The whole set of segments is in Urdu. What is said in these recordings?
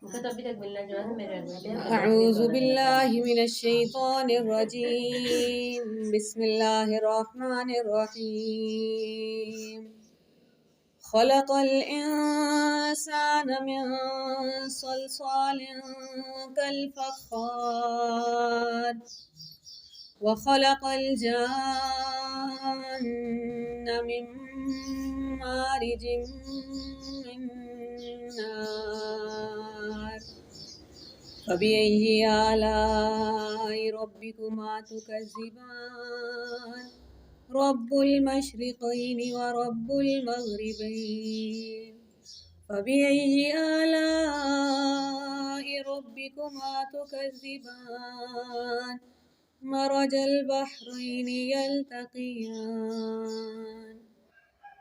أعوذ بالله من الشيطان الرجيم بسم الله الرحمن الرحيم خلق الإنسان من صلصال كالفخار وخلق الجان من مارج من نار فبأي آلاء ربكما تكذبان رب المشرقين ورب المغربين فبأي آلاء ربكما تكذبان مرج البحرين يلتقيان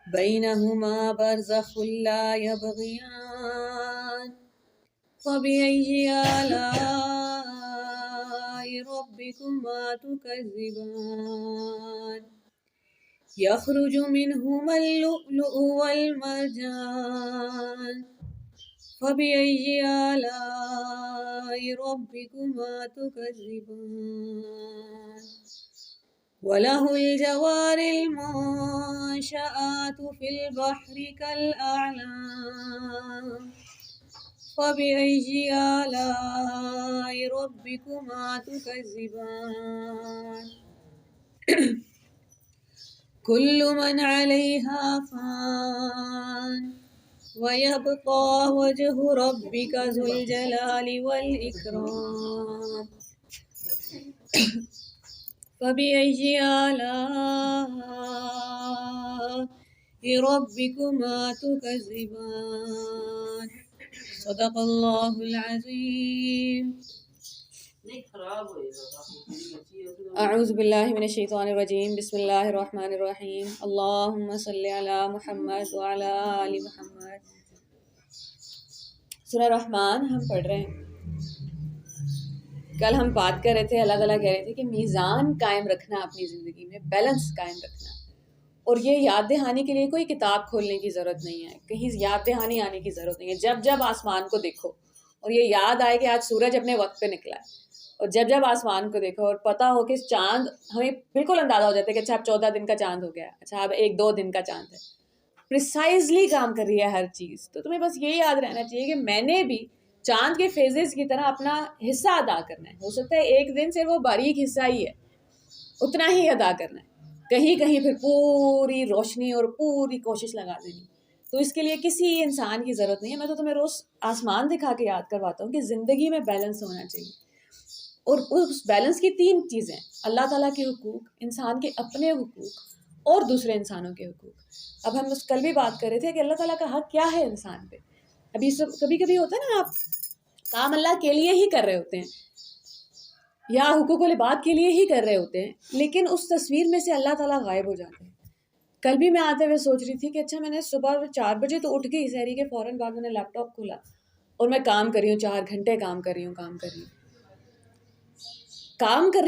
بينهما برزخ لا يبغيان فبأي آلاء ربكما تكذبان يخرج منهما اللؤلؤ والمرجان فبأي آلاء ربكما تكذبان وله الجوار المنشآت في البحر كالأعلام فبأي آلاء ربكما تكذبان كل من عليها فان ويبقى وجه ربك ذو الجلال والإكرام فبأي آلاء ربكما تكذبان صدق اللہ العظیم اعوذ باللہ من الشیطان الرجیم بسم اللہ الرحمن الرحیم اللہم صلی علی محمد وعلی آل محمد۔ سورہ رحمان ہم پڑھ رہے ہیں۔ کل ہم بات کر رہے تھے، اللہ تعالیٰ کہہ رہے تھے کہ میزان قائم رکھنا اپنی زندگی میں، بیلنس قائم رکھنا، اور یہ یاد دہانی کے لیے کوئی کتاب کھولنے کی ضرورت نہیں ہے، کہیں یاد دہانی آنے کی ضرورت نہیں ہے۔ جب جب آسمان کو دیکھو اور یہ یاد آئے کہ آج سورج اپنے وقت پہ نکلا ہے، اور جب جب آسمان کو دیکھو اور پتہ ہو کہ چاند، ہمیں بالکل اندازہ ہو جاتا ہے کہ اچھا اب 14 دن کا چاند ہو گیا، اچھا اب 1-2 دن کا چاند ہے، پریسائزلی کام کر رہی ہے ہر چیز، تو تمہیں بس یہ یاد رہنا چاہیے کہ میں نے بھی چاند کے فیزز کی طرح اپنا حصہ ادا کرنا ہے۔ ہو سکتا ہے ایک دن سے وہ باریک حصہ ہی ہے، اتنا ہی ادا کرنا ہے، کہیں کہیں پھر پوری روشنی اور پوری کوشش لگا دینی۔ تو اس کے لیے کسی انسان کی ضرورت نہیں ہے، میں تو تمہیں روز آسمان دکھا کے یاد کرواتا ہوں کہ زندگی میں بیلنس ہونا چاہیے، اور اس بیلنس کی 3 چیزیں: اللہ تعالیٰ کے حقوق، انسان کے اپنے حقوق، اور دوسرے انسانوں کے حقوق۔ اب ہم کل بھی بات کر رہے تھے کہ اللہ تعالیٰ کا حق کیا ہے انسان پہ۔ ابھی کبھی کبھی ہوتا ہے نا، آپ کام اللہ کے لیے ہی کر رہے ہوتے ہیں یا حقوق العباد کے لیے ہی کر رہے ہوتے ہیں، لیکن اس تصویر میں سے اللہ تعالیٰ غائب ہو جاتے ہیں۔ کل بھی میں آتے ہوئے سوچ رہی تھی کہ اچھا میں نے صبح 4 بجے تو اٹھ گئی، سحری کے فوراً بعد میں نے لیپ ٹاپ کھولا اور میں کام کر رہی ہوں، 4 گھنٹے کام کر رہی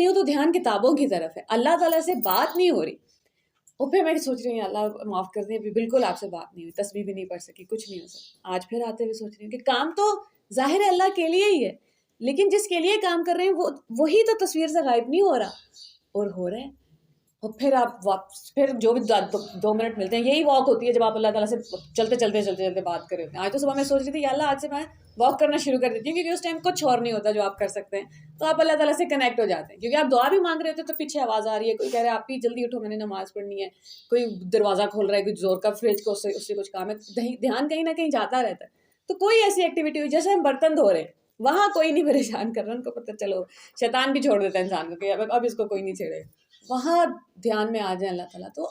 ہوں تو دھیان کتابوں کی طرف ہے، اللہ تعالیٰ سے بات نہیں ہو رہی۔ اور پھر میں سوچ رہی ہوں اللہ معاف کر دیں، ابھی بالکل آپ سے بات نہیں ہوئی، تسبیح بھی نہیں پڑھ سکی، کچھ نہیں ہو سکا۔ آج پھر آتے ہوئے سوچ رہی ہوں کہ کام تو ظاہر ہے اللہ کے لیے ہی ہے، لیکن جس کے لیے کام کر رہے ہیں وہی تو تصویر سے غائب نہیں ہو رہا، اور ہو رہا ہے۔ اور پھر آپ واپس، پھر جو بھی 2 منٹ ملتے ہیں، یہی واک ہوتی ہے جب آپ اللہ تعالیٰ سے چلتے بات کر رہے ہوتے ہیں۔ آج تو صبح میں سوچ رہی تھی یا اللہ آج سے میں واک کرنا شروع کر دیتی ہوں، کیونکہ اس ٹائم کچھ اور نہیں ہوتا جو آپ کر سکتے ہیں، تو آپ اللہ تعالیٰ سے کنیکٹ ہو جاتے ہیں، کیونکہ آپ دعا بھی مانگ رہے ہوتے ہیں تو پیچھے آواز آ رہی ہے، کوئی کہہ رہا ہے آپ بھی جلدی اٹھو میں نے نماز پڑھنی ہے، کوئی دروازہ کھول رہا ہے، کوئی زور کا فریج کو، اس سے کچھ کام ہے، دھیان کہیں نہ کہیں جاتا رہتا ہے۔ تو کوئی ایسی ایکٹیویٹی ہوئی، جیسے ہم برتن دھو رہے ہیں، وہاں کوئی نہیں پریشان کر رہا، ان کو پتہ چلو شیطان بھی چھوڑ دیتا ہے انسان کو کہ اب اس کو کوئی نہیں چھیڑے، وہاں دھیان میں آ جائیں اللہ تعالیٰ۔ تو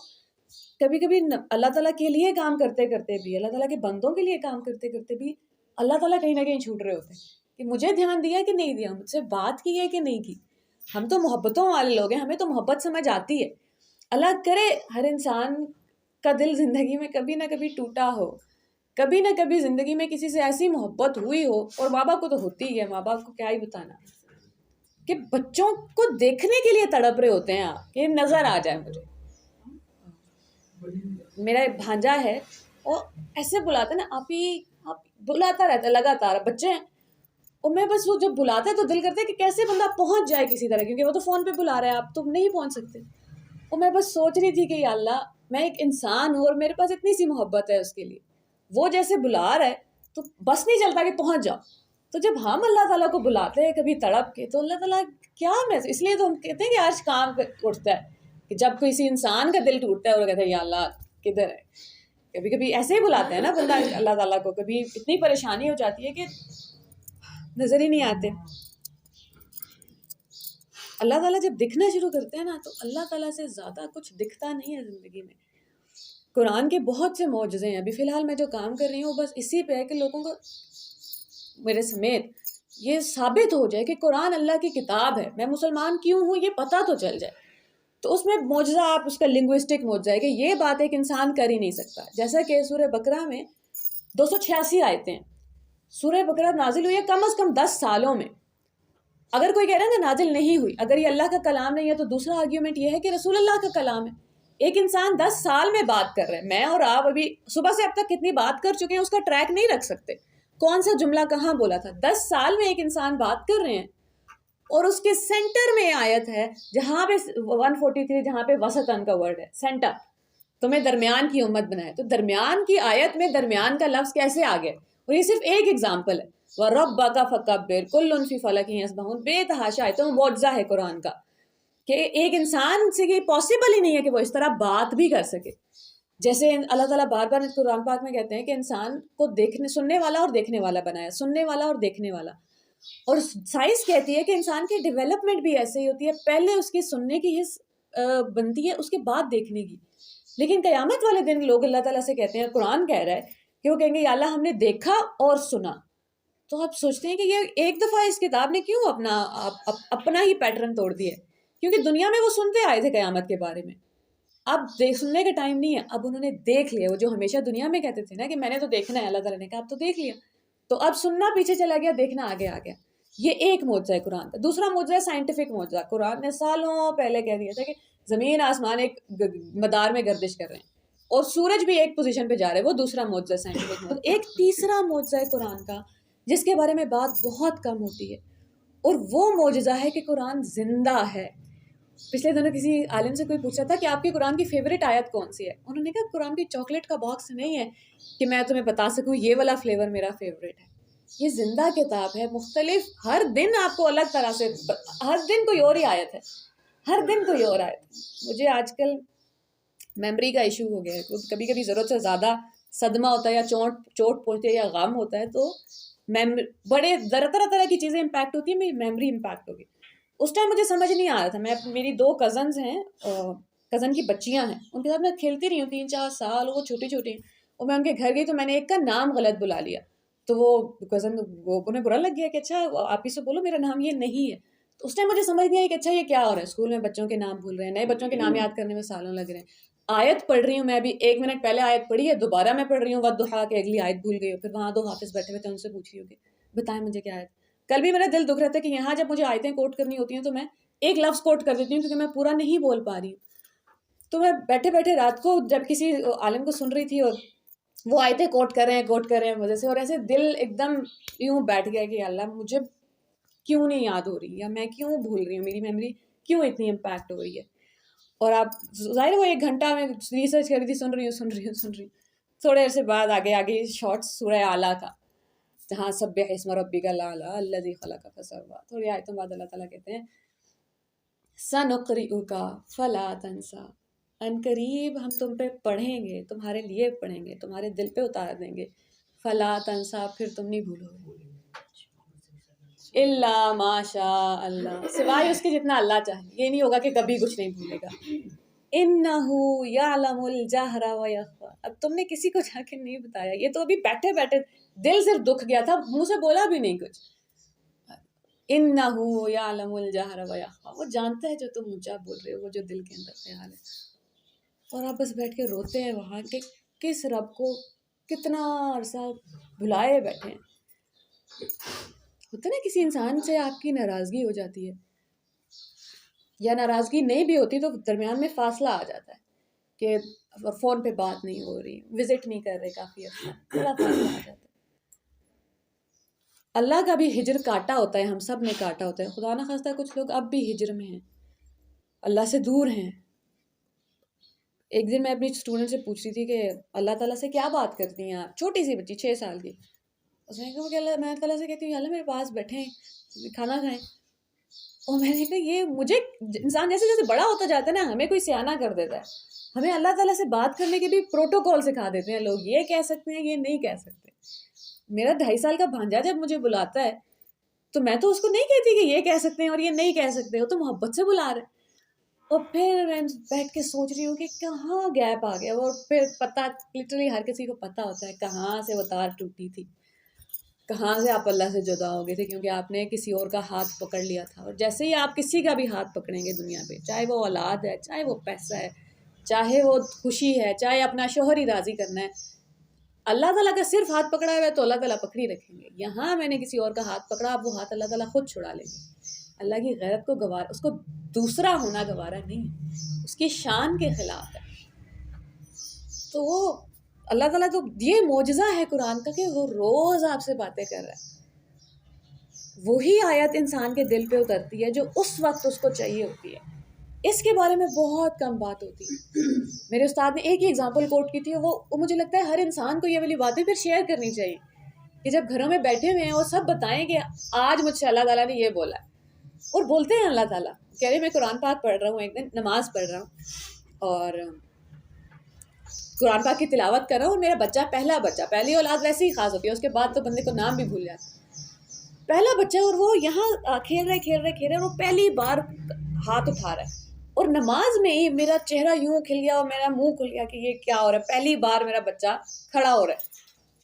کبھی کبھی اللہ تعالیٰ کے لیے کام کرتے کرتے بھی، اللہ تعالیٰ کے بندوں کے لیے کام کرتے کرتے بھی اللہ تعالیٰ کہیں نہ کہیں چھوٹ رہے ہوتے ہیں کہ مجھے دھیان دیا کہ نہیں دیا، مجھ سے بات کی ہے کہ نہیں کی۔ ہم تو محبتوں والے لوگ ہیں، ہمیں تو محبت سمجھ آتی ہے۔ اللہ کرے ہر انسان کا دل زندگی میں کبھی نہ کبھی ٹوٹا ہو، کبھی نہ کبھی زندگی میں کسی سے ایسی محبت ہوئی ہو، اور ماں باپ کو تو ہوتی ہی ہے، ماں باپ کو کیا ہی بتانا، کہ بچوں کو دیکھنے کے لیے تڑپ رہے ہوتے ہیں آپ کہ نظر آ جائے مجھے۔ میرا ایک بھانجا ہے، وہ ایسے بلاتا ہے نا، آپ ہی آپ بلاتا رہتا ہے لگاتار، بچے ہیں اور میں بس وہ جب بلاتا ہے تو دل کرتا ہے کہ کیسے بندہ پہنچ جائے کسی طرح، کیونکہ وہ تو فون پہ بلا رہا ہے، آپ تو نہیں پہنچ سکتے. اور میں بس سوچ رہی تھی کہ یا اللہ میں ایک انسان ہوں اور میرے پاس اتنی سی محبت ہے اس کے لیے، وہ جیسے بلا رہا ہے تو بس نہیں چلتا کہ پہنچ جاؤ. تو جب ہم اللہ تعالیٰ کو بلاتے ہیں کبھی تڑپ کے، تو اللہ تعالیٰ کیا اس لیے تو ہم کہتے ہیں کہ آج کام اٹھتا ہے کہ جب کسی انسان کا دل ٹوٹتا ہے اور وہ کہتا ہے یا اللہ کدھر ہے. کبھی کبھی ایسے ہی بلاتے ہیں نا بندہ اللہ تعالیٰ کو، کبھی اتنی پریشانی ہو جاتی ہے کہ نظر ہی نہیں آتے. اللہ تعالیٰ جب دکھنا شروع کرتے ہیں نا تو اللہ تعالیٰ سے زیادہ کچھ دکھتا نہیں ہے زندگی میں. قرآن کے بہت سے معجزے ہیں. ابھی فی الحال میں جو کام کر رہی ہوں بس اسی پہ ہے کہ لوگوں کو میرے سمیت یہ ثابت ہو جائے کہ قرآن اللہ کی کتاب ہے، میں مسلمان کیوں ہوں یہ پتہ تو چل جائے. تو اس میں معجزہ آپ اس کا لنگوسٹک معجزہ ہے کہ یہ بات ایک انسان کر ہی نہیں سکتا. جیسا کہ سورہ بقرہ میں 286 آیتیں ہیں. سورہ بقرہ نازل ہوئی ہے کم از کم 10 سالوں میں. اگر کوئی کہہ رہا ہے نا نازل نہیں ہوئی، اگر یہ اللہ کا کلام نہیں ہے تو دوسرا آرگیومنٹ یہ ہے کہ رسول اللہ کا کلام ہے. ایک انسان 10 سال میں بات کر رہے ہیں. میں اور آپ ابھی صبح سے اب تک کتنی بات کر چکے ہیں اس کا ٹریک نہیں رکھ سکتے، کون سا جملہ کہاں بولا تھا. 10 سال میں ایک انسان بات کر رہے ہیں اور اس کے سینٹر میں آیت ہے جہاں پہ 143 جہاں پہ وسطن کا ورڈ ہے سینٹر، تمہیں درمیان کی امت بنائے. تو درمیان کی آیت میں درمیان کا لفظ کیسے آ گیا؟ اور یہ صرف ایک ایگزامپل ہے. وَرَبَّكَ فَكَبِّرْ كُلٌّ فِي فَلَكٍ يَسْبَحُونَ. بے تحاشا ہے تو معجزہ ہے قرآن کا کہ ایک انسان سے یہ پاسبل ہی نہیں ہے کہ وہ اس طرح بات بھی کر سکے. جیسے اللہ تعالیٰ بار بار قرآن پاک میں کہتے ہیں کہ انسان کو سننے والا اور دیکھنے والا بنایا، سننے والا اور دیکھنے والا. اور سائنس کہتی ہے کہ انسان کی ڈیولپمنٹ بھی ایسے ہی ہوتی ہے، پہلے اس کی سننے کی حص بنتی ہے، اس کے بعد دیکھنے کی. لیکن قیامت والے دن لوگ اللہ تعالیٰ سے کہتے ہیں، قرآن کہہ رہا ہے کہ وہ کہیں گے یا اللہ ہم نے دیکھا اور سنا. تو آپ سوچتے ہیں کہ یہ ایک دفعہ اس کتاب نے کیوں اپنا ہی پیٹرن توڑ دیا ہے؟ کیونکہ دنیا میں وہ سنتے آئے تھے قیامت کے بارے میں. اب سننے کا ٹائم نہیں ہے، اب انہوں نے دیکھ لیا. وہ جو ہمیشہ دنیا میں کہتے تھے نا کہ میں نے تو دیکھنا ہے، اللہ تعالیٰ نے کہا اب تو دیکھ لیا. تو اب سننا پیچھے چلا گیا، دیکھنا آگے آ گیا. یہ ایک معجزہ ہے قرآن کا. دوسرا معجزہ ہے سائنٹیفک معجزہ. قرآن نے سالوں پہلے کہہ دیا تھا کہ زمین آسمان ایک مدار میں گردش کر رہے ہیں اور سورج بھی ایک پوزیشن پہ جا رہے ہیں. وہ دوسرا معجزہ ہے سائنٹیفک معجزہ. ایک تیسرا معجزہ ہے قرآن کا جس کے بارے میں بات بہت کم ہوتی ہے، اور وہ معجزہ ہے کہ قرآن زندہ ہے. پچھلے دنوں کسی عالم سے کوئی پوچھا تھا کہ آپ کی قرآن کی فیوریٹ آیت کون سی ہے. انہوں نے کہا قرآن کی چاکلیٹ کا باکس نہیں ہے کہ میں تمہیں بتا سکوں یہ والا فلیور میرا فیوریٹ ہے. یہ زندہ کتاب ہے، مختلف، ہر دن آپ کو الگ طرح سے، ہر دن کوئی اور ہی آیت ہے، ہر دن کوئی اور آیت ہے. مجھے آج کل میموری کا ایشو ہو گیا ہے. کبھی کبھی ضرورت سے زیادہ صدمہ ہوتا ہے یا چوٹ پہنچتی ہے یا غم ہوتا ہے تو بڑے طرح کی چیزیں امپیکٹ ہوتی ہیں، میری میموری امپیکٹ ہوگی. اس ٹائم مجھے سمجھ نہیں آ رہا تھا. میری 2 کزنز ہیں، کزن کی بچیاں ہیں، ان کے ساتھ میں کھیلتی رہی ہوں 3-4 سال. وہ چھوٹی چھوٹی ہیں اور میں ان کے گھر گئی تو میں نے ایک کا نام غلط بلا لیا. تو وہ کزن انہیں برا لگ گیا کہ اچھا آپ ہی سے بولو میرا نام یہ نہیں ہے. تو اس ٹائم مجھے سمجھ نہیں آئی کہ اچھا یہ کیا ہو رہا ہے. اسکول میں بچوں کے نام بھول رہے ہیں، نئے بچوں کے نام یاد کرنے میں سالوں لگ رہے ہیں. آیت پڑھ رہی ہوں میں ابھی 1 منٹ پہلے آیت پڑھی ہے، دوبارہ میں پڑھ رہی ہوں والضحیٰ کہ اگلی آیت بھول گئی ہوں. پھر وہاں 2 حافظ بیٹھے ہوئے تھے، ان سے پوچھ رہی ہوں کہ بتائیں مجھے کیا آیت. کل بھی میرا دل دکھ رہا تھا کہ یہاں جب مجھے آیتیں کوٹ کرنی ہوتی ہیں تو میں ایک لفظ کوٹ کر دیتی ہوں کیونکہ میں پورا نہیں بول پا رہی ہوں. تو میں بیٹھے بیٹھے رات کو جب کسی عالم کو سن رہی تھی اور وہ آیتیں کوٹ کر رہے ہیں مجھے سے، اور ایسے دل ایک دم یوں بیٹھ گیا کہ اللہ مجھے کیوں نہیں یاد ہو رہی، یا میں کیوں بھول رہی ہوں، میری میموری کیوں اتنی امپیکٹ ہو رہی ہے. اور آپ ظاہر وہ 1 گھنٹہ میں ریسرچ کر رہی تھی، سن رہی ہوں. تھوڑے عرصے بعد آگے شارٹس سورہ اعلیٰ کا جہاں سبح اسم ربک الاعلیٰ الذی خلق فسویٰ، تھوڑی آیتوں بعد اللہ تعالیٰ کہتے ہیں سنقرئک فلا تنسیٰ، ان قریب ہم تم پہ پڑھیں گے، تمہارے لیے پڑھیں گے، تمہارے دل پہ اتار دیں گے. فلا تنسیٰ، پھر تم نہیں بھولو گے. الا ما شاء اللہ، سوائے اس کے جتنا اللہ چاہے. یہ نہیں ہوگا کہ کبھی کچھ نہیں بھولے گا. انہ یعلم الجہر ویخفی. اب تم نے کسی کو جا کے نہیں بتایا، یہ تو ابھی بیٹھے بیٹھے دل صرف دکھ گیا تھا، منہ سے بولا بھی نہیں کچھ. انہ یعلم الجہر ویخفی، وہ جانتا ہے جو تم اونچا بول رہے ہو، وہ جو دل کے اندر خیال ہے. اور آپ بس بیٹھ کے روتے ہیں وہاں کہ کس رب کو کتنا عرصہ بھلائے بیٹھے ہیں. ہوتا نا کسی انسان سے آپ کی ناراضگی ہو جاتی ہے، یا ناراضگی نہیں بھی ہوتی تو درمیان میں فاصلہ آ جاتا ہے کہ فون پہ بات نہیں ہو رہی، وزٹ نہیں کر رہے کافی عرصہ، بڑا فاصلہ آ جاتا ہے. اللہ کا بھی ہجر کاٹا ہوتا ہے, ہم سب نے کاٹا ہوتا ہے. خدا نہ خواستہ کچھ لوگ اب بھی ہجر میں ہیں, اللہ سے دور ہیں. ایک دن میں اپنی اسٹوڈنٹ سے پوچھ رہی تھی کہ اللہ تعالیٰ سے کیا بات کرتی ہیں آپ, چھوٹی سی بچی 6 سال کی. اس نے کہا کہ اللہ, میں تعالیٰ سے کہتی ہوں اللہ میرے پاس بیٹھیں, کھانا کھائیں. اور میں نے کہا یہ مجھے, انسان جیسے جیسے بڑا ہوتا جاتا ہے نا, ہمیں کوئی سیانہ کر دیتا ہے. ہمیں اللہ تعالیٰ سے بات کرنے کے بھی پروٹوکول سکھا دیتے ہیں لوگ, یہ کہہ سکتے ہیں, یہ نہیں کہہ سکتے. میرا 2.5 سال کا بھانجا جب مجھے بلاتا ہے تو میں تو اس کو نہیں کہتی کہ یہ کہہ سکتے ہیں اور یہ نہیں کہہ سکتے, وہ تو محبت سے بلا رہے. اور پھر میں بیٹھ کے سوچ رہی ہوں کہ کہاں گیپ آ گیا. اور پھر پتہ, لٹرلی ہر کسی کو پتہ ہوتا ہے کہاں سے وہ تار ٹوٹی تھی, کہاں سے آپ اللہ سے جدا ہو گئے تھے, کیونکہ آپ نے کسی اور کا ہاتھ پکڑ لیا تھا. اور جیسے ہی آپ کسی کا بھی ہاتھ پکڑیں گے دنیا پہ, چاہے وہ اولاد ہے, چاہے وہ پیسہ ہے, چاہے وہ خوشی ہے, چاہے اپنا شوہر ہی راضی کرنا ہے, اللہ تعالیٰ کا صرف ہاتھ پکڑا ہوا ہے تو اللہ تعالیٰ پکڑی رکھیں گے. یہاں میں نے کسی اور کا ہاتھ پکڑا, اب وہ ہاتھ اللہ تعالیٰ خود چھڑا لیں گے. اللہ کی غیرت کو گوارا, اس کو دوسرا ہونا گوارا نہیں ہے, اس کی شان کے خلاف ہے. تو وہ اللہ تعالیٰ تو یہ معجزہ ہے قرآن کا کہ وہ روز آپ سے باتیں کر رہا ہے. وہی آیت انسان کے دل پہ اترتی ہے جو اس وقت اس کو چاہیے ہوتی ہے. اس کے بارے میں بہت کم بات ہوتی ہے. میرے استاد نے ایک ہی ایگزامپل کوٹ کی تھی, وہ مجھے لگتا ہے ہر انسان کو یہ والی باتیں پھر شیئر کرنی چاہیے کہ جب گھروں میں بیٹھے ہوئے ہیں اور سب بتائیں کہ آج مجھ سے اللہ تعالیٰ نے یہ بولا ہے, اور بولتے ہیں اللہ تعالیٰ کہہ رہے میں قرآن پاک پڑھ رہا ہوں, ایک دن نماز پڑھ رہا ہوں اور قرآن پاک کی تلاوت کر رہا ہوں, اور میرا بچہ, پہلا بچہ, پہلی اولاد ویسے ہی خاص ہوتی ہے, اس کے بعد تو بندے کو نام بھی بھول جاتا ہے, پہلا بچہ, اور وہ یہاں کھیل رہے, اور وہ پہلی بار ہاتھ اٹھا رہا ہے, اور نماز میں ہی میرا چہرہ یوں کھل گیا اور میرا منہ کھل گیا کہ یہ کیا ہو رہا ہے. پہلی بار میرا بچہ کھڑا ہو رہا ہے,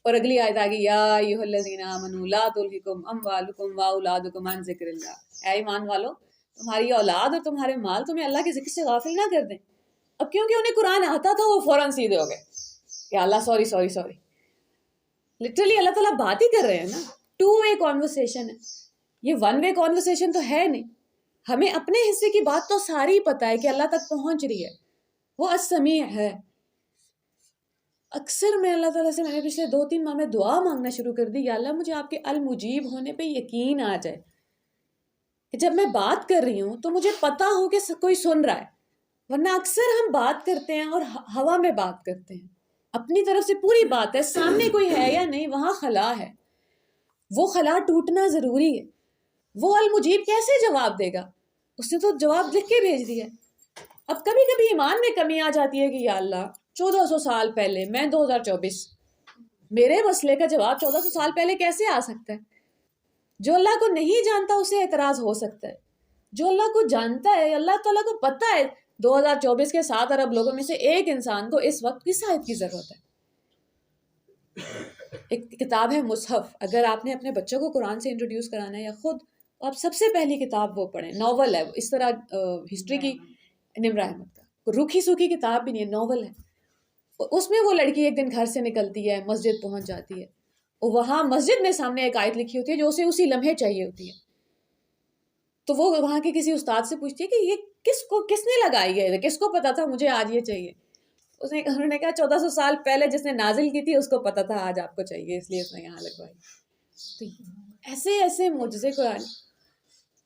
اور اگلی آیت آ گئی, یا ایھا الذین آمنوا لا تلھکم اموالکم واولادکم عن ذکر اللہ, اے ایمان والو تمہاری اولاد اور تمہارے مال تمہیں اللہ کے ذکر سے غافل نہ کر دیں. اب کیونکہ انہیں قرآن آتا تھا وہ فوراً سیدھے ہو گئے کہ اللہ سوری. لٹرلی اللہ تعالیٰ بات ہی کر رہے ہیں نا, 2 وے کانورسیشن ہے, یہ 1 وے کانورسیشن تو ہے نہیں. ہمیں اپنے حصے کی بات تو ساری پتہ ہے کہ اللہ تک پہنچ رہی ہے, وہ السمیع ہے. اکثر میں اللہ تعالیٰ سے, میں نے پچھلے 2-3 ماہ میں دعا مانگنا شروع کر دی, یا اللہ مجھے آپ کے المجیب ہونے پہ یقین آ جائے کہ جب میں بات کر رہی ہوں تو مجھے پتہ ہو کہ کوئی سن رہا ہے. ورنہ اکثر ہم بات کرتے ہیں اور ہوا میں بات کرتے ہیں, اپنی طرف سے پوری بات ہے, سامنے کوئی ہے یا نہیں وہاں خلا ہے, وہ خلا ٹوٹنا ضروری ہے. وہ المجیب کیسے جواب دے گا, اس نے تو جواب لکھ کے بھیج دیا. اب کبھی کبھی ایمان میں کمی آ جاتی ہے کہ یا اللہ 1400 سال پہلے, میں 2024, میرے مسئلے کا جواب 1400 سال پہلے کیسے آ سکتا ہے. جو اللہ کو نہیں جانتا اسے اعتراض ہو سکتا ہے, جو اللہ کو جانتا ہے, اللہ تعالیٰ کو پتہ ہے 2024 کے 7 ارب لوگوں میں سے ایک انسان کو اس وقت کس آیت کی ضرورت ہے. ایک کتاب ہے مصحف, اگر آپ نے اپنے بچوں کو قرآن سے انٹروڈیوس کرانا ہے یا خود, آپ سب سے پہلی کتاب وہ پڑھیں. ناول ہے, اس طرح ہسٹری کی نمر احمد کا روکھی سوکھی کتاب بھی نہیں ہے, ناول ہے. اس میں وہ لڑکی ایک دن گھر سے نکلتی ہے, مسجد پہنچ جاتی ہے, اور وہاں مسجد میں سامنے ایک آیت لکھی ہوتی ہے جو اسے اسی لمحے چاہیے ہوتی ہے. تو وہ وہاں کے کسی استاد سے پوچھتی ہے کہ یہ کس نے لگائی ہے, کس کو پتا تھا مجھے آج یہ چاہیے. انہوں نے کہا 1400 سال پہلے جس نے نازل کی تھی اس کو پتا تھا آج آپ کو چاہیے, اس لیے اس نے یہاں لگوائی. تو ایسے ایسے معجزے قرآن.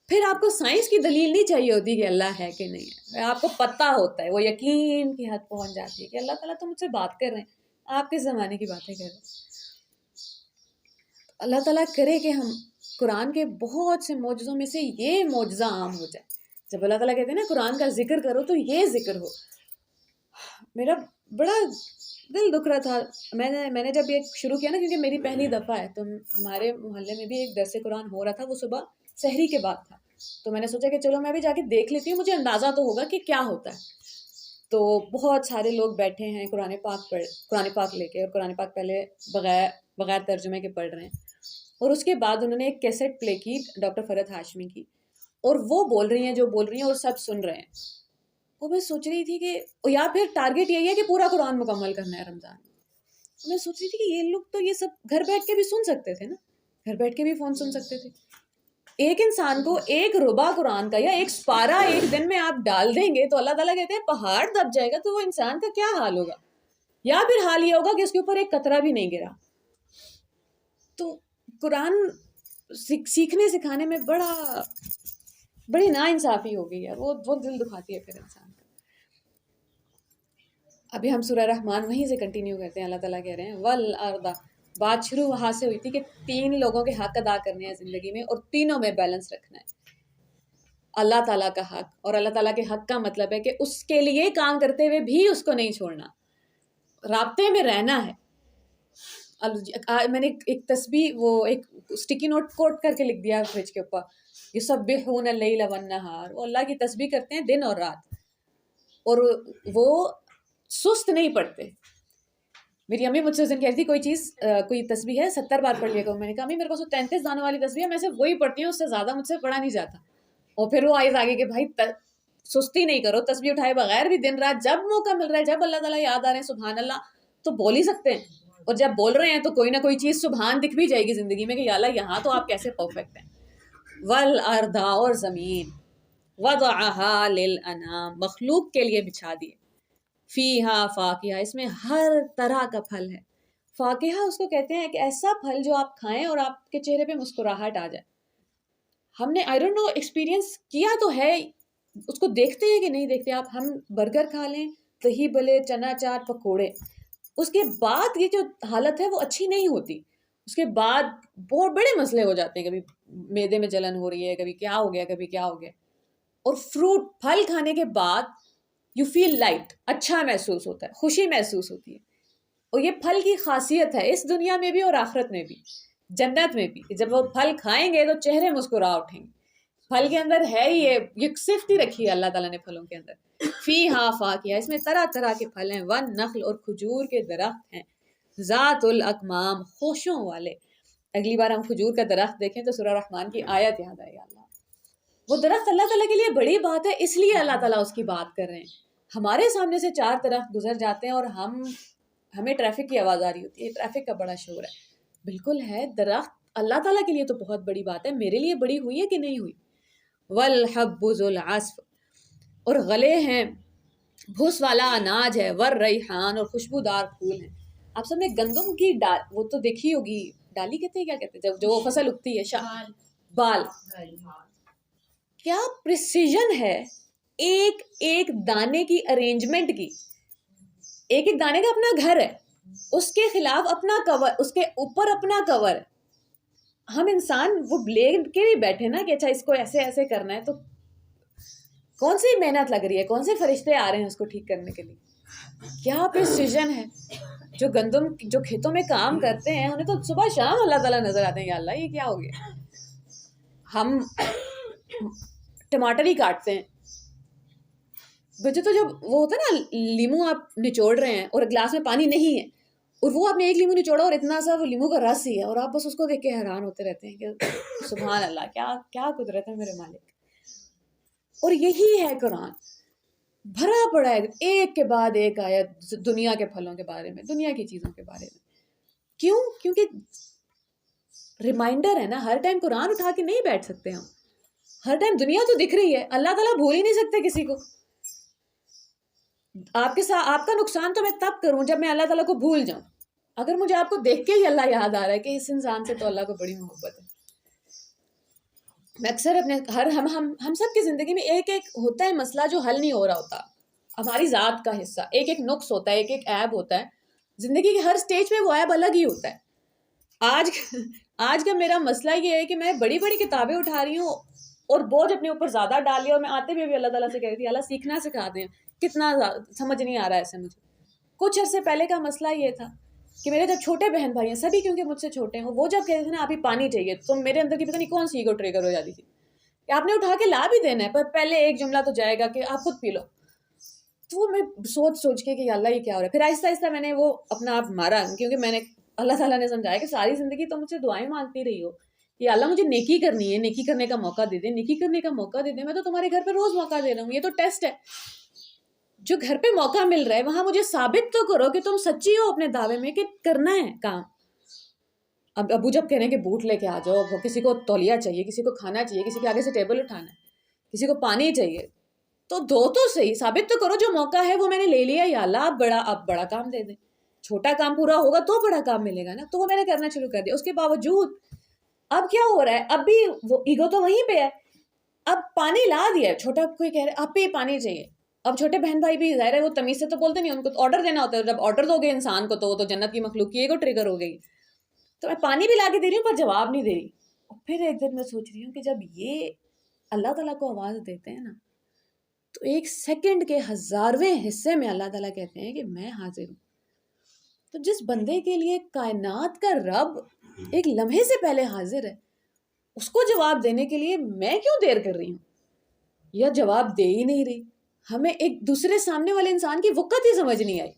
پھر آپ کو سائنس کی دلیل نہیں چاہیے ہوتی کہ اللہ ہے کہ نہیں ہے, آپ کو پتہ ہوتا ہے, وہ یقین کی حد پہنچ جاتی ہے کہ اللہ تعالیٰ تو مجھ سے بات کر رہے ہیں, آپ کس زمانے کی باتیں کر رہے ہیں. اللہ تعالیٰ کرے کہ ہم قرآن کے بہت سے معجزوں میں سے یہ معجزہ عام ہو جائے. جب اللہ تعالیٰ کہتے ہیں نا قرآن کا ذکر کرو تو یہ ذکر ہو. میرا بڑا دل دکھ رہا تھا, میں نے جب یہ شروع کیا نا, کیونکہ میری پہلی دفعہ ہے, تو ہمارے محلے میں بھی ایک درس قرآن ہو رہا تھا, وہ صبح سحری کے بعد تھا. تو میں نے سوچا کہ چلو میں بھی جا کے دیکھ لیتی ہوں, مجھے اندازہ تو ہوگا کہ کیا ہوتا ہے. تو بہت سارے لوگ بیٹھے ہیں قرآن پاک لے کے, اور قرآن پاک پہلے بغیر ترجمے کے پڑھ رہے ہیں, اور اس کے بعد انہوں نے ایک کیسٹ پلے کی ڈاکٹر فرحت ہاشمی کی, اور وہ بول رہی ہیں جو بول رہی ہیں اور سب سن رہے ہیں. وہ میں سوچ رہی تھی کہ, یا پھر ٹارگیٹ یہی ہے کہ پورا قرآن مکمل کرنا ہے رمضان میں. میں سوچ رہی تھی کہ یہ لوگ تو یہ سب گھر بیٹھ کے بھی سن سکتے تھے نا, گھر بیٹھ کے بھی فون سن سکتے تھے. ایک انسان کو ایک ربع قرآن کا یا ایک سپارہ ایک دن میں آپ ڈال دیں گے تو اللہ تعالیٰ کہتے ہیں پہاڑ دب جائے گا, تو وہ انسان کا کیا حال ہوگا. یا پھر حال یہ ہوگا کہ اس کے اوپر ایک قطرہ بھی نہیں گرا. تو قرآن سیکھنے سکھانے میں بڑی ناانصافی ہو گئی ہے، وہ دل دکھاتی ہے پھر انسان کا۔ ابھی ہم سورہ رحمان وہیں سے کنٹینیو کرتے ہیں، اللہ تعالیٰ کہہ رہے ہیں والارض، بات شروع وہاں سے ہوئی تھی کہ 3 لوگوں کے حق ادا کرنے ہیں زندگی میں، اور تینوں میں بیلنس رکھنا ہے۔ اللہ تعالیٰ کا حق، اور اللہ تعالیٰ کے حق کا مطلب ہے کہ اس کے لیے کام کرتے ہوئے بھی اس کو نہیں چھوڑنا، رابطے میں رہنا ہے۔ میں نے ایک تسبیح، وہ ایک اسٹکی نوٹ کوٹ کر کے لکھ دیا فریج کے اوپر، یسبحون اللیل والنہار، وہ اللہ کی تسبیح کرتے ہیں دن اور رات، اور وہ سست نہیں پڑتے۔ میری امی مجھ سے اس دن کہتی تھی کوئی تسبیح ہے 70 بار پڑھ لیا کرو، میں نے کہا امی میرے پاس 33 دانوں والی تسبیح ہے، میں صرف وہی پڑھتی ہوں، اس سے زیادہ مجھ سے پڑھا نہیں جاتا۔ اور پھر وہ آئے آگے کہ بھائی سستی نہیں کرو، تسبیح اٹھائے بغیر بھی دن رات جب موقع مل رہا ہے، جب اللہ تعالیٰ یاد آ رہے ہیں سبحان اللہ تو بول ہی سکتے ہیں، اور جب بول رہے ہیں تو کوئی نہ کوئی چیز سبحان دکھ بھی جائے گی زندگی میں کہ یا اللہ یہاں تو آپ کیسے پرفیکٹ ہیں۔ والارض، اور زمین، وضعها للانام، مخلوق کے لیے بچھا دیے، فیہا فاکہہ، اس میں ہر طرح کا پھل ہے۔ فاکہہ اس کو کہتے ہیں ایک ایسا پھل جو آپ کھائیں اور آپ کے چہرے پہ مسکراہٹ آ جائے۔ ہم نے آئی ڈونٹ نو ایکسپیرینس کیا تو ہے، اس کو دیکھتے ہیں کہ نہیں دیکھتے آپ، ہم برگر کھا لیں، دہی بلے، چنا چاٹ، پکوڑے، اس کے بعد یہ جو حالت ہے وہ اچھی نہیں ہوتی، اس کے بعد بہت بڑے مسئلے ہو جاتے ہیں، کبھی معدے میں جلن ہو رہی ہے، کبھی کیا ہو گیا، کبھی کیا ہو گیا۔ اور فروٹ، پھل کھانے کے بعد یو فیل لائٹ، اچھا محسوس ہوتا ہے، خوشی محسوس ہوتی ہے، اور یہ پھل کی خاصیت ہے اس دنیا میں بھی اور آخرت میں بھی، جنت میں بھی، کہ جب وہ پھل کھائیں گے تو چہرے مسکرا اٹھیں گے۔ پھل کے اندر ہے یہ صفت ہی رکھی ہے اللہ تعالیٰ نے پھلوں کے اندر، فیہا فاکہہ، اس میں طرح طرح کے پھل ہیں، والنخل، اور کھجور کے درخت ہیں، ذات الاکمام، خوشوں والے۔ اگلی بار ہم کھجور کا درخت دیکھیں تو سورہ رحمان کی آیت یاد آئے گا۔ وہ درخت اللہ تعالیٰ کے لیے بڑی بات ہے، اس لیے اللہ تعالیٰ اس کی بات کر رہے ہیں۔ ہمارے سامنے سے 4 درخت گزر جاتے ہیں اور ہمیں ٹریفک کی آواز آ رہی ہوتی ہے، ٹریفک کا بڑا شور ہے، بالکل ہے، درخت اللہ تعالیٰ کے لیے تو بہت بڑی بات ہے، میرے لیے بڑی ہوئی ہے کہ نہیں ہوئی۔ والحب ذو العصف، اور گلے ہیں، بھوس والا اناج ہے، والریحان، اور خوشبودار پھول ہیں۔ آپ سب نے گندم کی وہ تو دیکھی ہوگی، ڈالی کہتے ہیں، کیا کہتے ہیں جو وہ فصل اگتی ہے، بال، کیا پریسیجن ہے ایک ایک دانے کی ارینجمنٹ کی، ایک ایک دانے کا اپنا گھر ہے، اس کے خلاف اپنا کور، اس کے اوپر اپنا کور ہے۔ ہم انسان وہ لے کے بھی بیٹھے نا کہ اچھا اس کو ایسے ایسے کرنا ہے، تو کون سی محنت لگ رہی ہے، کون سے فرشتے آ رہے ہیں اس کو ٹھیک کرنے کے لیے، کیا پریسیجن ہے۔ جو گندم جو کھیتوں میں کام کرتے ہیں انہیں تو صبح شام اللہ تعالیٰ نظر آتے ہیں، یا اللہ یہ کیا ہو گیا۔ ہم ٹماٹر ہی کاٹتے ہیں، بچے تو جب وہ ہوتا ہے نا لیمو آپ نچوڑ رہے ہیں اور گلاس میں پانی نہیں ہے، اور وہ آپ نے ایک لیمو نچوڑا اور اتنا سا وہ لیمو کا رس ہی ہے، اور آپ بس اس کو دیکھ کے حیران ہوتے رہتے ہیں کہ سبحان اللہ، کیا قدرت ہے میرے مالک۔ اور یہی ہے قرآن، بھرا پڑا ہے ایک کے بعد ایک آیت دنیا کے پھلوں کے بارے میں، دنیا کی چیزوں کے بارے میں۔ کیوں؟ کیونکہ ریمائنڈر ہے نا، ہر ٹائم قرآن اٹھا کے نہیں بیٹھ سکتے ہم، ہر ٹائم دنیا تو دکھ رہی ہے، اللہ تعالیٰ بھول ہی نہیں سکتے کسی کو۔ آپ کے ساتھ آپ کا نقصان تو میں تب کروں جب میں اللہ تعالیٰ کو بھول جاؤں، اگر مجھے آپ کو دیکھ کے ہی اللہ یاد آ رہا ہے کہ اس انسان سے تو اللہ کو بڑی محبت ہے۔ میں اکثر اپنے ہم سب کی زندگی میں ایک ایک ہوتا ہے مسئلہ جو حل نہیں ہو رہا ہوتا، ہماری ذات کا حصہ، ایک ایک نقص ہوتا ہے، ایک ایک عیب ہوتا ہے، زندگی کے ہر سٹیج میں وہ عیب الگ ہی ہوتا ہے۔ آج کا میرا مسئلہ یہ ہے کہ میں بڑی بڑی کتابیں اٹھا رہی ہوں اور بوجھ اپنے اوپر زیادہ ڈال لیا، اور میں آتے بھی اللہ تعالیٰ سے کہہ رہی تھی اللہ سیکھنا سکھا دیں، کتنا سمجھ نہیں آ رہا ہے ایسے مجھے۔ کچھ عرصے پہلے کا مسئلہ یہ تھا کہ میرے جب چھوٹے بہن بھائی ہیں سبھی، کیونکہ مجھ سے چھوٹے ہیں، وہ جب کہتے تھے نا آپ ہی پانی چاہیے، تو میرے اندر کی پتہ نہیں کون سی ایگو ٹریگر ہو جاتی تھی کہ آپ نے اٹھا کے لا بھی دینا ہے، پر پہلے ایک جملہ تو جائے گا کہ آپ خود پی لو۔ تو میں سوچ کے کہ اللہ یہ کیا ہو رہا ہے، پھر آہستہ آہستہ میں نے وہ اپنا آپ مارا، کیونکہ میں نے اللہ تعالیٰ نے سمجھایا کہ ساری زندگی تو مجھ سے دعائیں مانگتی رہی ہو کہ اللہ مجھے نیکی کرنی ہے، نیکی کرنے کا موقع دے دیں، نیکی کرنے کا موقع دے دیں، میں تو تمہارے گھر پہ روز موقع دے رہا ہوں، یہ تو ٹیسٹ ہے، جو گھر پہ موقع مل رہا ہے وہاں مجھے ثابت تو کرو کہ تم سچی ہو اپنے دعوے میں کہ کرنا ہے کام۔ اب ابو جب کہہ رہے ہیں کہ بوٹ لے کے آ جاؤ، کسی کو تولیہ چاہیے، کسی کو کھانا چاہیے، کسی کے آگے سے ٹیبل اٹھانا ہے، کسی کو پانی چاہیے، تو دو تو صحیح، ثابت تو کرو جو موقع ہے وہ میں نے لے لیا، یا اللہ اب بڑا کام دے دیں، چھوٹا کام پورا ہوگا تو بڑا کام ملے گا نا، تو وہ میں نے کرنا شروع کر دیا۔ اس کے باوجود اب کیا ہو رہا ہے, اب بھی وہ ایگو تو وہیں پہ ہے. اب پانی لا دیا ہے, چھوٹا کوئی کہہ رہا ہے آپ پہ پانی چاہیے, اب چھوٹے بہن بھائی بھی ظاہر ہے وہ تمیز سے تو بولتے نہیں, ان کو آرڈر دینا ہوتا ہے, جب آرڈر دو گے انسان کو تو وہ تو جنت کی مخلوق کی ایگو ٹریگر ہو گئی. تو میں پانی بھی لا کے دے رہی ہوں پر جواب نہیں دے رہی. اور پھر ایک دن میں سوچ رہی ہوں کہ جب یہ اللہ تعالیٰ کو آواز دیتے ہیں نا, تو 1 سیکنڈ کے 1000ویں حصے میں اللہ تعالیٰ کہتے ہیں کہ میں حاضر ہوں. تو جس بندے کے لیے کائنات کا رب ایک لمحے سے پہلے حاضر ہے, اس کو جواب دینے کے لیے میں کیوں دیر کر رہی ہوں یا جواب دے ہی نہیں رہی. ہمیں ایک دوسرے سامنے والے انسان کی وقت ہی سمجھ نہیں آئی.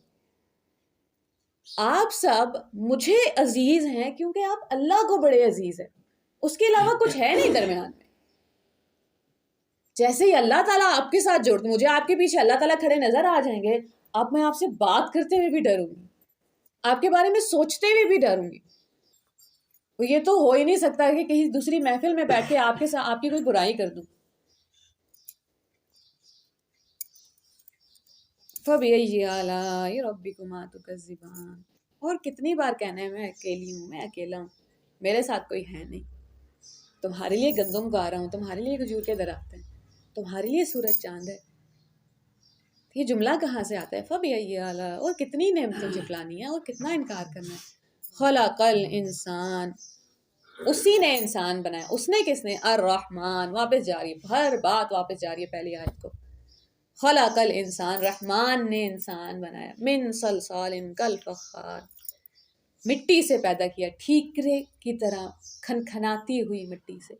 آپ سب مجھے عزیز ہیں کیونکہ آپ اللہ کو بڑے عزیز ہیں, اس کے علاوہ کچھ ہے نہیں درمیان میں. جیسے ہی اللہ تعالیٰ آپ کے ساتھ جوڑتے, مجھے آپ کے پیچھے اللہ تعالیٰ کھڑے نظر آ جائیں گے, اب میں آپ سے بات کرتے ہوئے بھی ڈروں گی, آپ کے بارے میں سوچتے ہوئے بھی ڈروں گی. یہ تو ہو ہی نہیں سکتا کہ کسی دوسری محفل میں بیٹھ کے آپ کے ساتھ آپ کی کوئی برائی کر دوں. فَبِأَيِّ آلَاءِ رَبِّكُمَا تُكَذِّبَانِ. اور کتنی بار کہنا ہے میں اکیلی ہوں, میں اکیلا ہوں, میرے ساتھ کوئی ہے نہیں. تمہارے لیے گندم اگا رہا ہوں, تمہارے لیے کھجور کے درخت ہیں, تمہارے لیے سورج چاند ہے. یہ جملہ کہاں سے آتا ہے؟ فَبِأَيِّ آلَاءِ. اور کتنی نعمتیں جھٹلانی ہے اور کتنا انکار کرنا ہے. خلق الانسان, اسی نے انسان بنایا. اس نے کس نے؟ الرحمن. واپس جا رہی ہے, ہر بات واپس جا رہی ہے پہلی آیت کو. خلق الانسان, رحمان نے انسان بنایا. من صلصال کالفخار, مٹی سے پیدا کیا, ٹھیکرے کی طرح کھنکھناتی ہوئی مٹی سے.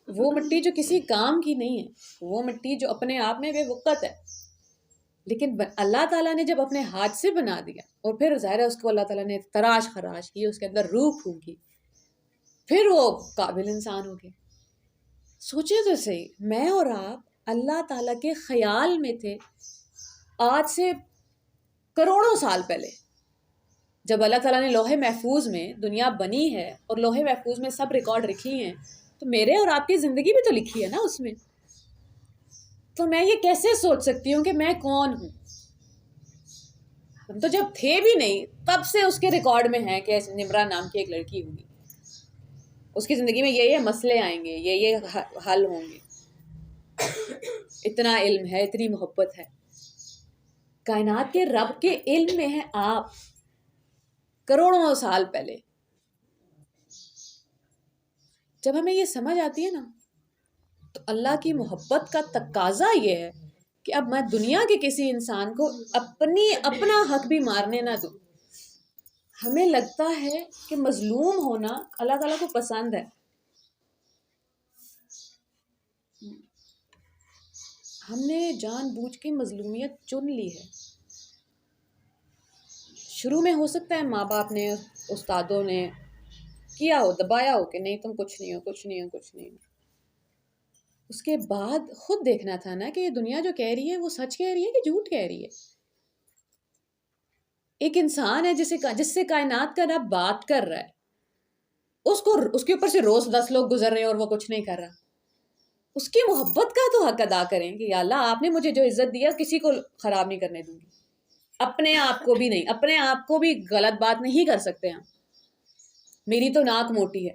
وہ مٹی جو کسی کام کی نہیں ہے, وہ مٹی جو اپنے آپ میں بے وقت ہے, لیکن اللہ تعالیٰ نے جب اپنے ہاتھ سے بنا دیا اور پھر ظاہر ہے اس کو اللہ تعالیٰ نے تراش خراش کی, اس کے اندر روح پھونکی, پھر وہ قابل انسان ہو گئے. سوچے تو صحیح, میں اور آپ اللہ تعالیٰ کے خیال میں تھے آج سے کروڑوں سال پہلے. جب اللہ تعالیٰ نے لوح محفوظ میں دنیا بنی ہے اور لوح محفوظ میں سب ریکارڈ رکھی ہیں, تو میرے اور آپ کی زندگی بھی تو لکھی ہے نا اس میں. تو میں یہ کیسے سوچ سکتی ہوں کہ میں کون ہوں؟ ہم تو جب تھے بھی نہیں تب سے اس کے ریکارڈ میں ہیں کہ نمرہ نام کی ایک لڑکی ہوگی, اس کی زندگی میں یہ مسئلے آئیں گے, یہ حل ہوں گے. اتنا علم ہے, اتنی محبت ہے. کائنات کے رب کے علم میں ہے آپ کروڑوں سال پہلے. جب ہمیں یہ سمجھ آتی ہے نا, تو اللہ کی محبت کا تقاضا یہ ہے کہ اب میں دنیا کے کسی انسان کو اپنا حق بھی مارنے نہ دوں. ہمیں لگتا ہے کہ مظلوم ہونا اللہ تعالیٰ کو پسند ہے. ہم نے جان بوجھ کے مظلومیت چن لی ہے. شروع میں ہو سکتا ہے ماں باپ نے, استادوں نے کیا ہو, دبایا ہو کہ نہیں تم کچھ نہیں ہو, کچھ نہیں ہو, کچھ نہیں ہو. اس کے بعد خود دیکھنا تھا نا کہ یہ دنیا جو کہہ رہی ہے وہ سچ کہہ رہی ہے کہ جھوٹ کہہ رہی ہے. ایک انسان ہے جس سے کائنات کا رب بات کر رہا ہے, اس کے اوپر سے روز 10 لوگ گزر رہے ہیں اور وہ کچھ نہیں کر رہا. اس کی محبت کا تو حق ادا کریں کہ یا اللہ آپ نے مجھے جو عزت دیا کسی کو خراب نہیں کرنے دوں گی, اپنے آپ کو بھی نہیں. اپنے آپ کو بھی غلط بات نہیں کر سکتے ہم, میری تو ناک موٹی ہے.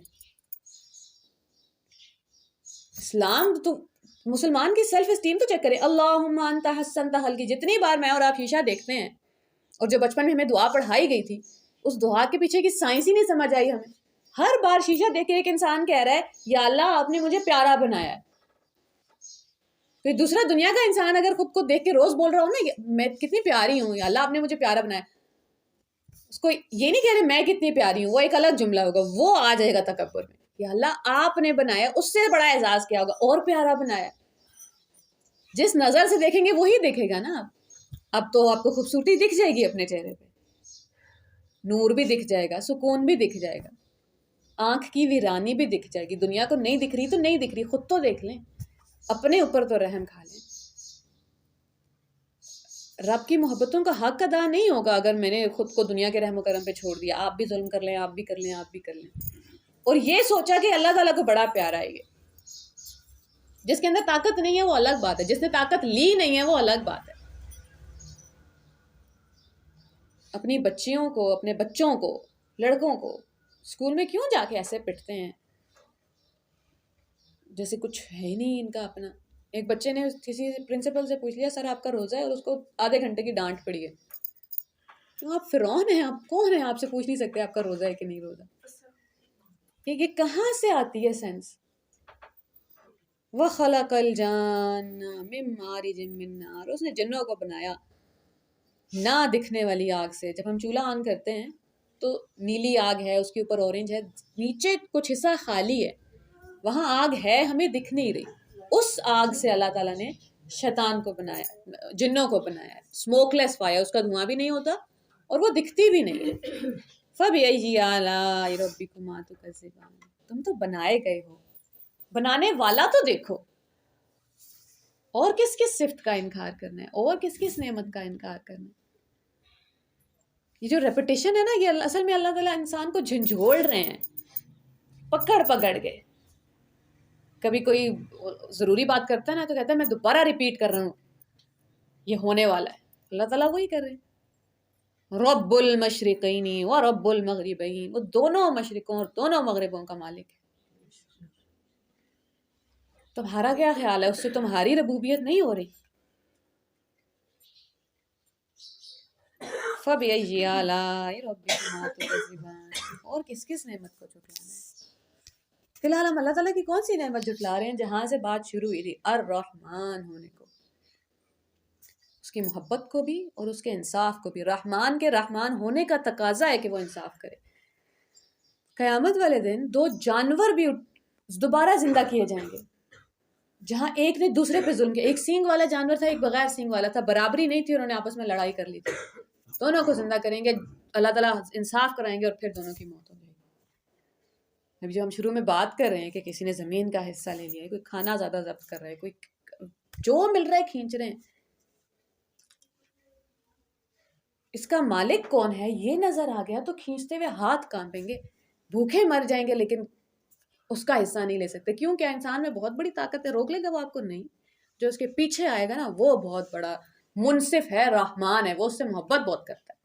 اسلام تو مسلمان کی سیلف اسٹیم تو چیک کرے. اللہم انت حسنت خلقی, جتنی بار میں اور آپ شیشہ دیکھتے ہیں, اور جو بچپن میں ہمیں دعا پڑھائی گئی تھی, اس دعا کے پیچھے کی سائنس ہی نہیں سمجھ آئی ہمیں. ہر بار شیشہ دیکھ کے ایک انسان کہہ رہا ہے یا اللہ آپ نے مجھے پیارا بنایا ہے. کوئی دوسرا دنیا کا انسان اگر خود کو دیکھ کے روز بول رہا ہوں نا میں کتنی پیاری ہوں, یا اللہ آپ نے مجھے پیارا بنایا, اس کو یہ نہیں کہہ رہے میں کتنی پیاری ہوں, وہ ایک الگ جملہ ہوگا, وہ آ جائے گا تکبر میں. یا اللہ آپ نے بنایا, اس سے بڑا اعزاز کیا ہوگا, اور پیارا بنایا. جس نظر سے دیکھیں گے وہی دیکھے گا نا. اب تو آپ کو خوبصورتی دکھ جائے گی اپنے چہرے پہ, نور بھی دکھ جائے گا, سکون بھی دکھ جائے گا, آنکھ کی ویرانی بھی دکھ جائے گی. دنیا کو نہیں دکھ رہی تو نہیں دکھ رہی, خود تو دیکھ لیں, اپنے اوپر تو رحم کھا لیں. رب کی محبتوں کا حق ادا نہیں ہوگا اگر میں نے خود کو دنیا کے رحم و کرم پہ چھوڑ دیا. آپ بھی ظلم کر لیں, آپ بھی کر لیں, آپ بھی کر لیں, اور یہ سوچا کہ اللہ تعالیٰ کو بڑا پیارا ہے. یہ جس کے اندر طاقت نہیں ہے وہ الگ بات ہے, جس نے طاقت لی نہیں ہے وہ الگ بات ہے. اپنی بچیوں کو, اپنے بچوں کو, لڑکوں کو اسکول میں کیوں جا کے ایسے پٹتے ہیں جیسے کچھ ہے ہی نہیں ان کا اپنا. ایک بچے نے کسی پرنسپل سے پوچھ لیا سر آپ کا روزہ ہے, اور اس کو آدھے گھنٹے کی ڈانٹ پڑی ہے. آپ فرعون ہیں, آپ کون ہیں, آپ سے پوچھ نہیں سکتے آپ کا روزہ ہے کہ نہیں روزہ. یہ کہاں سے آتی ہے سینس؟ وَخَلَقَ الْجَانَّ مِن مَارِجٍ مِّن نَارٍ, اس نے جنوں کو بنایا نہ دکھنے والی آگ سے. جب ہم چولہا آن کرتے ہیں تو نیلی آگ ہے, اس کے اوپر اورنج ہے, نیچے کچھ حصہ خالی ہے, وہاں آگ ہے, ہمیں دکھ نہیں رہی. اس آگ سے اللہ تعالیٰ نے شیطان کو بنایا, جنوں کو بنایا. اسموک لیس فائر, اس کا دھواں بھی نہیں ہوتا اور وہ دکھتی بھی نہیں. فَبِأَيِّ آلَاءِ رَبِّكُمَا تُكَذِّبَانِ, تم تو بنائے گئے ہو, بنانے والا تو دیکھو. اور کس کس صفت کا انکار کرنا ہے, اور کس کس نعمت کا انکار کرنا ہے. یہ جو ریپیٹیشن ہے نا, یہ اصل میں اللہ تعالیٰ انسان کو جھنجھوڑ رہے ہیں, پکڑ کے. کبھی کوئی ضروری بات کرتا ہے نا تو کہتا ہے میں دوبارہ ریپیٹ کر رہا ہوں, یہ ہونے والا ہے. اللہ تعالیٰ وہی کر رہے ہیں. رب المشرقین و رب المغربین, وہ دونوں مشرقوں اور دونوں مغربوں کا مالک ہے. تمہارا کیا خیال ہے, اس سے تمہاری ربوبیت نہیں ہو رہی؟ فَبِأَيِّ آلَاءِ رَبِّكُمَا تُكَذِّبَانِ, اور کس کس نعمت کو جھٹلانا ہے. فی الحال ہم اللہ تعالیٰ کی کون سی نعمت جھٹلا رہے ہیں جہاں سے بات شروع ہوئی تھی, الرحمن ہونے کو, اس کی محبت کو بھی اور اس کے انصاف کو بھی. رحمان کے رحمان ہونے کا تقاضا ہے کہ وہ انصاف کرے. قیامت والے دن دو جانور بھی دوبارہ زندہ کیے جائیں گے, جہاں ایک نے دوسرے پہ ظلم کیا. ایک سینگ والا جانور تھا, ایک بغیر سینگ والا تھا, برابری نہیں تھی, انہوں نے آپس میں لڑائی کر لی تھی. دونوں کو زندہ کریں گے, اللہ تعالیٰ انصاف کرائیں گے, اور پھر دونوں کی موت ہو جائے گی. ابھی جو ہم شروع میں بات کر رہے ہیں کہ کسی نے زمین کا حصہ لے لیا ہے, کوئی کھانا زیادہ ضبط کر رہا ہے, کوئی جو مل رہا ہے کھینچ رہے ہیں, اس کا مالک کون ہے یہ نظر آ گیا تو کھینچتے ہوئے ہاتھ کانپیں گے, بھوکے مر جائیں گے, لیکن اس کا حصہ نہیں لے سکتے. کیوں؟ کیا انسان میں بہت بڑی طاقت ہے, روک لے گا وہ آپ کو؟ نہیں. جو اس کے پیچھے آئے گا نا وہ بہت بڑا منصف ہے, رحمان ہے, وہ اس سے محبت بہت کرتا ہے,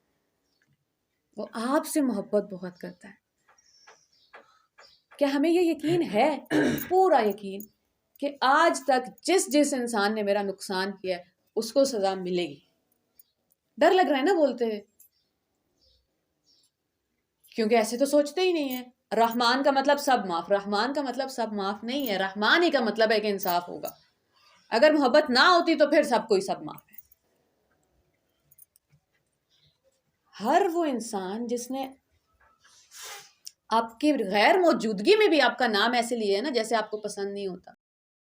وہ آپ سے محبت بہت کرتا ہے. کیا ہمیں یہ یقین ہے, پورا یقین, کہ آج تک جس انسان نے میرا نقصان کیا ہے اس کو سزا ملے گی؟ ڈر لگ رہا ہے نا بولتے ہوئے, کیونکہ ایسے تو سوچتے ہی نہیں ہیں. رحمان کا مطلب سب معاف, رحمان کا مطلب سب معاف نہیں ہے. رحمان ہی کا مطلب ہے کہ انصاف ہوگا. اگر محبت نہ ہوتی تو پھر سب کوئی سب معاف ہے. ہر وہ انسان جس نے آپ کی غیر موجودگی میں بھی آپ کا نام ایسے لیا ہے نا جیسے آپ کو پسند نہیں ہوتا,